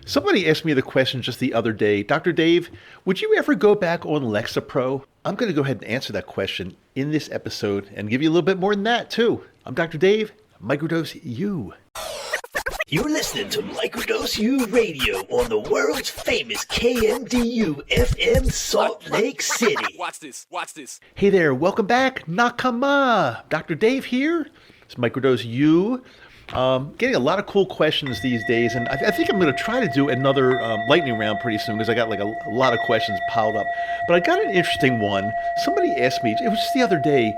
Somebody asked me the question just the other day, Dr. Dave, would you ever go back on Lexapro? I'm going to go ahead and answer that question in this episode and give you a little bit more than that, too. I'm Dr. Dave, Microdose U. You're listening to Microdose U Radio on the world's famous KMDU FM Salt Lake City. Watch this. Hey there, welcome back, Nakama. Dr. Dave here. It's Microdose U. Getting a lot of cool questions these days, and I think I'm going to try to do another lightning round pretty soon because I got like a lot of questions piled up. But I got an interesting one. Somebody asked me, it was just the other day,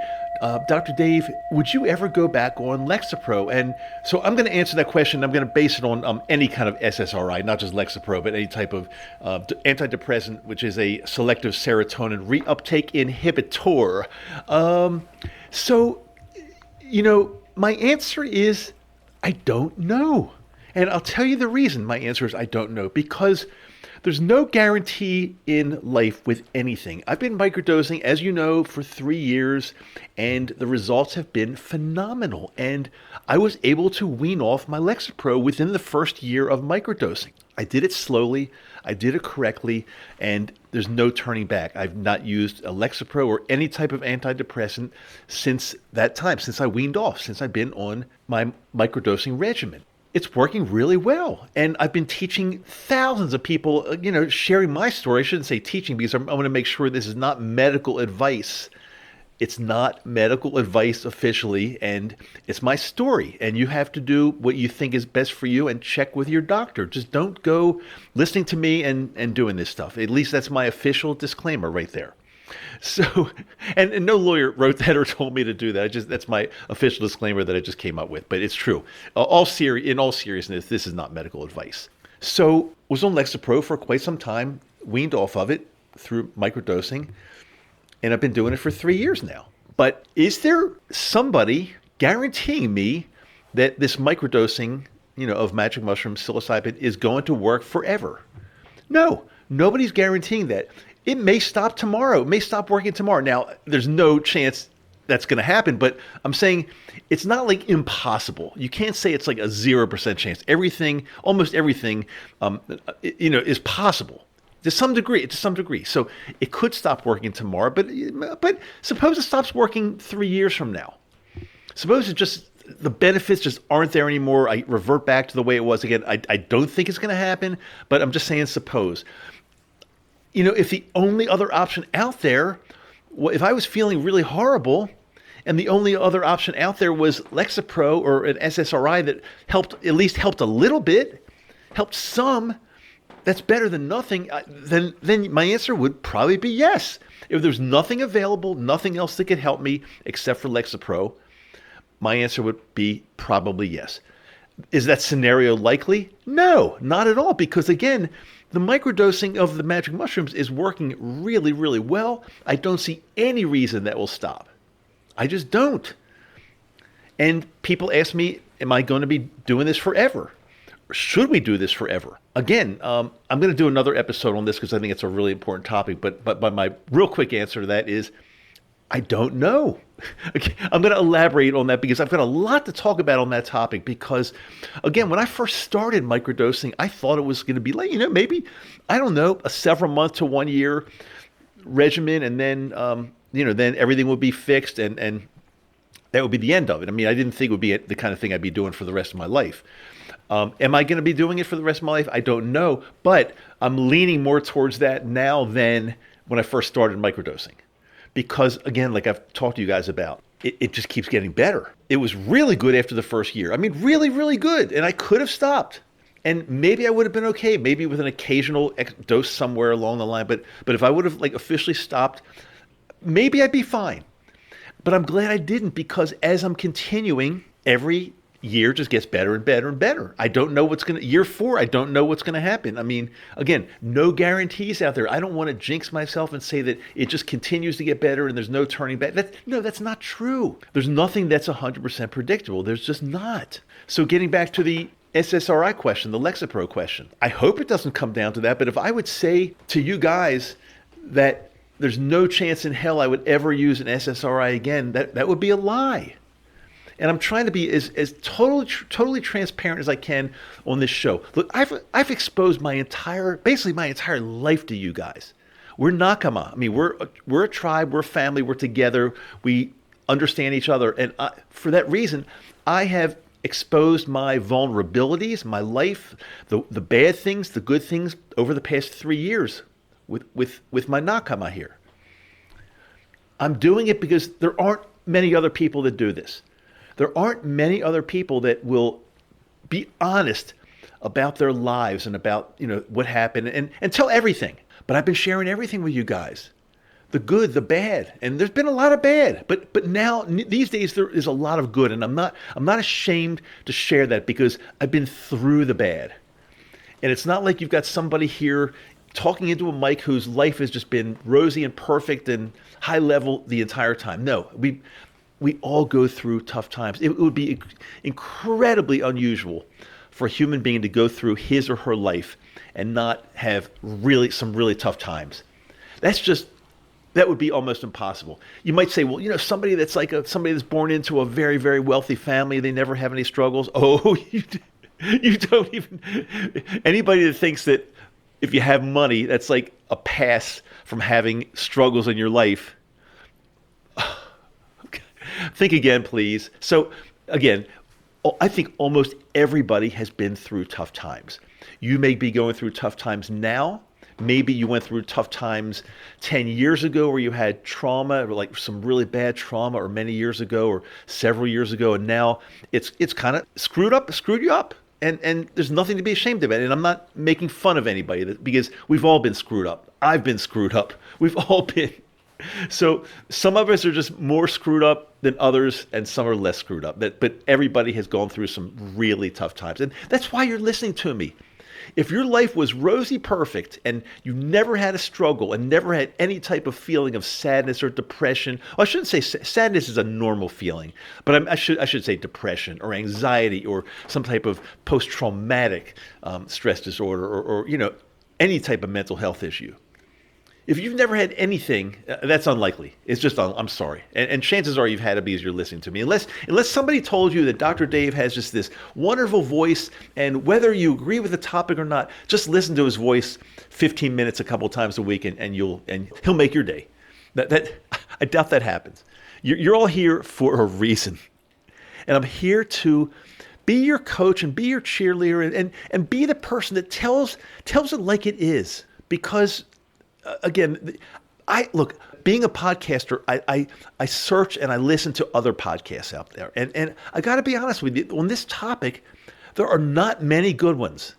Dr. Dave, would you ever go back on Lexapro? And so I'm going to answer that question. I'm going to base it on any kind of SSRI, not just Lexapro, but any type of antidepressant, which is a selective serotonin reuptake inhibitor. My answer is I don't know. And I'll tell you the reason my answer is I don't know. Because there's no guarantee in life with anything. I've been microdosing, as you know, for 3 years, and the results have been phenomenal. And I was able to wean off my Lexapro within the first year of microdosing. I did it slowly, I did it correctly, and there's no turning back. I've not used a Lexapro or any type of antidepressant since that time, since I weaned off, since I've been on my microdosing regimen. It's working really well. And I've been teaching thousands of people, sharing my story. I shouldn't say teaching because I want to make sure this is not medical advice. It's not medical advice officially, and it's my story. And you have to do what you think is best for you and check with your doctor. Just don't go listening to me and doing this stuff. At least that's my official disclaimer right there. So, and no lawyer wrote that or told me to do that. That's my official disclaimer that I just came up with. But it's true. In all seriousness, this is not medical advice. So, was on Lexapro for quite some time, weaned off of it through microdosing, and I've been doing it for 3 years now. But is there somebody guaranteeing me that this microdosing, of magic mushroom psilocybin is going to work forever? No, nobody's guaranteeing that. It may stop tomorrow. It may stop working tomorrow. Now, there's no chance that's going to happen, but I'm saying it's not like impossible. You can't say it's like a 0% chance. Almost everything, is possible. To some degree. So it could stop working tomorrow, but suppose it stops working 3 years from now. Suppose the benefits just aren't there anymore. I revert back to the way it was again. I don't think it's going to happen, but I'm just saying suppose. If the only other option out there, if I was feeling really horrible and the only other option out there was Lexapro or an SSRI that at least helped a little bit, helped some, that's better than nothing, then my answer would probably be yes. If there's nothing available, nothing else that could help me except for Lexapro, my answer would be probably yes. Is that scenario likely? No, not at all, because again, the microdosing of the magic mushrooms is working really, really well. I don't see any reason that will stop. I just don't. And people ask me, am I going to be doing this forever? Or should we do this forever? Again, I'm going to do another episode on this because I think it's a really important topic. But my real quick answer to that is, I don't know. Okay, I'm going to elaborate on that because I've got a lot to talk about on that topic because, again, when I first started microdosing, I thought it was going to be like, maybe, I don't know, a several month to 1 year regimen and then, then everything would be fixed and that would be the end of it. I mean, I didn't think it would be the kind of thing I'd be doing for the rest of my life. Am I going to be doing it for the rest of my life? I don't know, but I'm leaning more towards that now than when I first started microdosing. Because, again, like I've talked to you guys about, it just keeps getting better. It was really good after the first year. I mean, really, really good. And I could have stopped. And maybe I would have been okay, maybe with an occasional dose somewhere along the line. But if I would have officially stopped, maybe I'd be fine. But I'm glad I didn't because as I'm continuing, every year just gets better and better and better. I don't know year 4, I don't know what's going to happen. I mean, again, no guarantees out there. I don't want to jinx myself and say that it just continues to get better and there's no turning back. That's not true. There's nothing that's 100% predictable. There's just not. So getting back to the SSRI question, the Lexapro question, I hope it doesn't come down to that. But if I would say to you guys that there's no chance in hell I would ever use an SSRI again, that would be a lie. And I'm trying to be as totally transparent as I can on this show. Look, I've exposed basically my entire life to you guys. We're nakama. I mean, we're a tribe. We're a family. We're together. We understand each other. And for that reason, I have exposed my vulnerabilities, my life, the bad things, the good things over the past 3 years with my nakama here. I'm doing it because there aren't many other people that do this. There aren't many other people that will be honest about their lives and about, what happened and tell everything. But I've been sharing everything with you guys. The good, the bad, and there's been a lot of bad. But now these days there is a lot of good, and I'm not ashamed to share that because I've been through the bad. And it's not like you've got somebody here talking into a mic whose life has just been rosy and perfect and high level the entire time. No, we all go through tough times. It would be incredibly unusual for a human being to go through his or her life and not have some really tough times. That would be almost impossible. You might say, well, somebody that's somebody that's born into a very, very wealthy family, they never have any struggles. Oh, you don't even, anybody that thinks that if you have money, that's like a pass from having struggles in your life. Think again, please. So again, I think almost everybody has been through tough times. You may be going through tough times now. Maybe you went through tough times 10 years ago where you had trauma, or like some really bad trauma, or many years ago or several years ago, and now it's kind of screwed you up. And there's nothing to be ashamed of it. And I'm not making fun of anybody because we've all been screwed up. I've been screwed up. We've all been. So some of us are just more screwed up than others, and some are less screwed up. But everybody has gone through some really tough times. And that's why you're listening to me. If your life was rosy perfect and you never had a struggle and never had any type of feeling of sadness or depression, well, I shouldn't say sadness is a normal feeling, but I should say depression or anxiety or some type of post-traumatic stress disorder or any type of mental health issue. If you've never had anything, that's unlikely. It's just, I'm sorry. And chances are you've had it because you're listening to me. Unless somebody told you that Dr. Dave has just this wonderful voice, and whether you agree with the topic or not, just listen to his voice 15 minutes a couple times a week and he'll make your day. That I doubt that happens. You're all here for a reason. And I'm here to be your coach and be your cheerleader and be the person that tells it like it is. Because again, being a podcaster, I search and I listen to other podcasts out there. And I got to be honest with you, on this topic, there are not many good ones.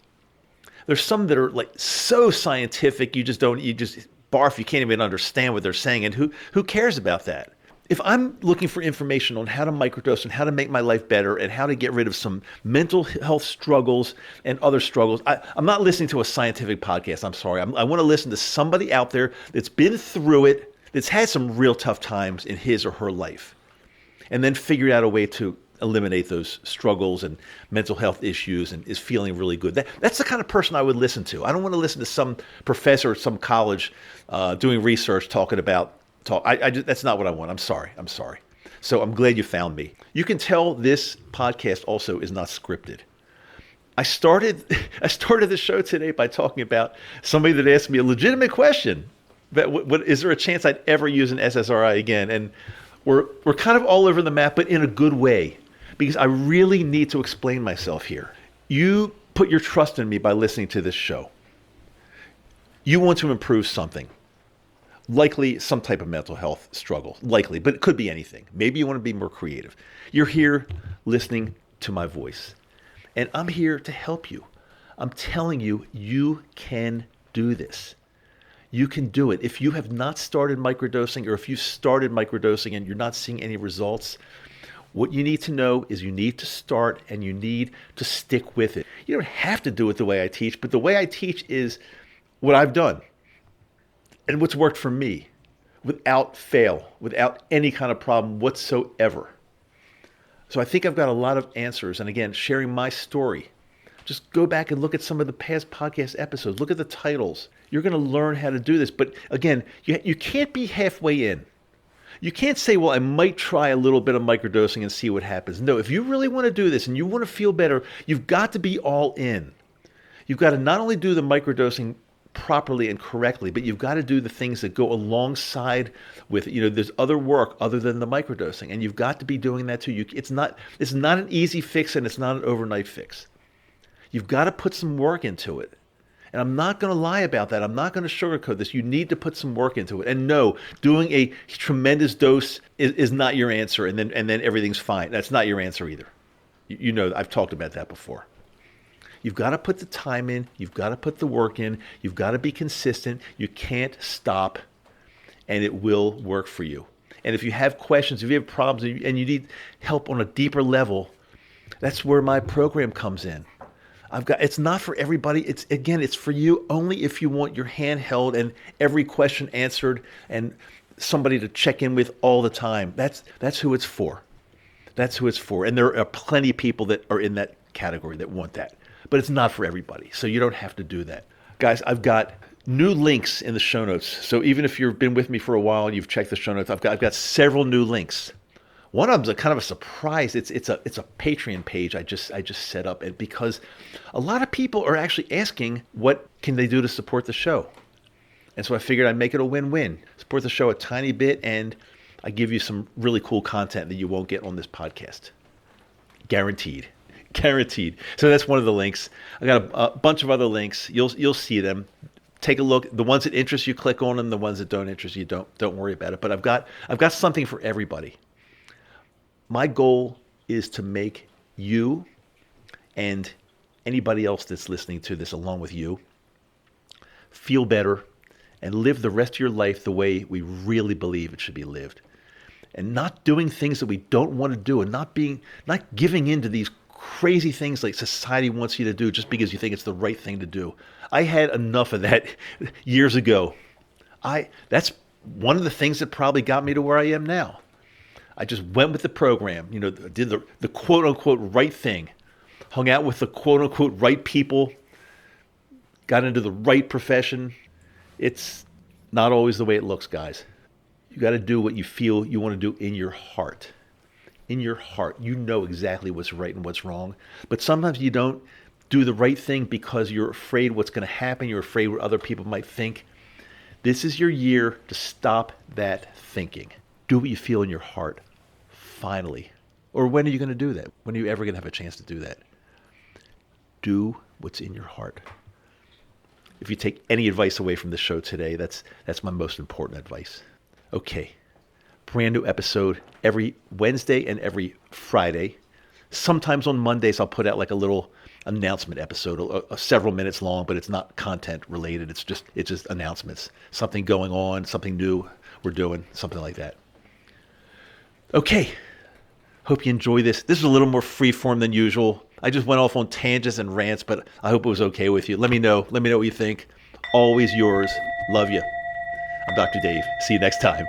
There's some that are like so scientific, you just barf, you can't even understand what they're saying. And who cares about that? If I'm looking for information on how to microdose and how to make my life better and how to get rid of some mental health struggles and other struggles, I'm not listening to a scientific podcast. I'm sorry. I want to listen to somebody out there that's been through it, that's had some real tough times in his or her life, and then figured out a way to eliminate those struggles and mental health issues and is feeling really good. That's the kind of person I would listen to. I don't want to listen to some professor at some college doing research talking about that's not what I want. I'm sorry. So I'm glad you found me. You can tell this podcast also is not scripted. I started the show today by talking about somebody that asked me a legitimate question. What is there a chance I'd ever use an SSRI again? And we're kind of all over the map, but in a good way, because I really need to explain myself here. You put your trust in me by listening to this show. You want to improve something. Likely some type of mental health struggle, likely, but it could be anything. Maybe you want to be more creative. You're here listening to my voice, and I'm here to help you. I'm telling you, you can do this. You can do it. If you have not started microdosing, or if you started microdosing and you're not seeing any results, what you need to know is you need to start and you need to stick with it. You don't have to do it the way I teach, but the way I teach is what I've done. And what's worked for me without fail, without any kind of problem whatsoever. So I think I've got a lot of answers. And again, sharing my story. Just go back and look at some of the past podcast episodes. Look at the titles. You're going to learn how to do this. But again, you can't be halfway in. You can't say, well, I might try a little bit of microdosing and see what happens. No, if you really want to do this and you want to feel better, you've got to be all in. You've got to not only do the microdosing properly and correctly, but you've got to do the things that go alongside with it. There's other work other than the microdosing, and you've got to be doing that too. It's not an easy fix, and it's not an overnight fix. You've got to put some work into it. And I'm not going to lie about that. I'm not going to sugarcoat this. You need to put some work into it. And no, doing a tremendous dose is not your answer, and then everything's fine. That's not your answer either. I've talked about that before. You've got to put the time in. You've got to put the work in. You've got to be consistent. You can't stop, and it will work for you. And if you have questions, if you have problems, and you need help on a deeper level, that's where my program comes in. It's not for everybody. It's for you only if you want your hand held and every question answered and somebody to check in with all the time. That's who it's for. That's who it's for. And there are plenty of people that are in that category that want that. But it's not for everybody. So you don't have to do that. Guys, I've got new links in the show notes. So even if you've been with me for a while and you've checked the show notes, I've got several new links. One of them's a kind of a surprise. It's a Patreon page I just set up, and because a lot of people are actually asking what can they do to support the show. And so I figured I'd make it a win-win. Support the show a tiny bit, and I give you some really cool content that you won't get on this podcast. Guaranteed. So that's one of the links. I got a bunch of other links. You'll see them. Take a look. The ones that interest you, click on them. The ones that don't interest you, don't worry about it. But I've got something for everybody. My goal is to make you and anybody else that's listening to this along with you feel better and live the rest of your life the way we really believe it should be lived. And not doing things that we don't want to do, and not giving in to these crazy things like society wants you to do just because you think it's the right thing to do. I had enough of that years ago. That's one of the things that probably got me to where I am now. I just went with the program, did the quote unquote right thing, hung out with the quote unquote right people, got into the right profession. It's not always the way it looks, guys. You got to do what you feel you want to do in your heart. In your heart, you know exactly what's right and what's wrong. But sometimes you don't do the right thing because you're afraid what's going to happen. You're afraid what other people might think. This is your year to stop that thinking. Do what you feel in your heart. Finally. Or when are you going to do that? When are you ever going to have a chance to do that? Do what's in your heart. If you take any advice away from the show today, that's my most important advice. Okay. Brand new episode every Wednesday and every Friday. Sometimes on Mondays I'll put out like a little announcement episode, several minutes long, but it's not content related. It's just announcements. Something going on, something new we're doing, something like that. Okay. Hope you enjoy this. This is a little more freeform than usual. I just went off on tangents and rants, but I hope it was okay with you. Let me know. Let me know what you think. Always yours. Love you. I'm Dr. Dave. See you next time.